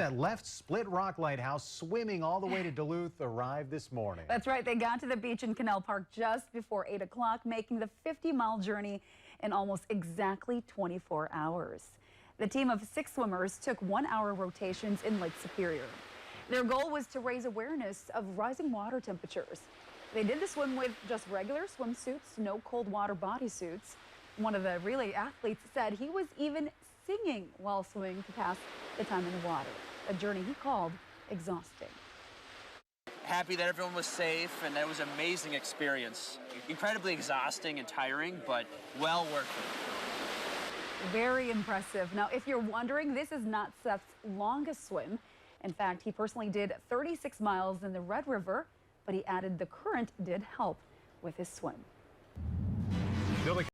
that left Split Rock Lighthouse swimming all the way to Duluth arrived this morning. That's right. They got to the beach in Canal Park just before 8 o'clock, making the 50-mile journey in almost exactly 24 hours. The team of 6 swimmers took 1-hour rotations in Lake Superior. Their goal was to raise awareness of rising water temperatures. They did the swim with just regular swimsuits, no cold water bodysuits. One of the relay athletes said he was even singing while swimming to pass the time in the water, a journey he called exhausting. Happy that everyone was safe, and that was an amazing experience. Incredibly exhausting and tiring, but well worth it. Very impressive. Now, if you're wondering, this is not Seth's longest swim. In fact, he personally did 36 miles in the Red River, but he added the current did help with his swim.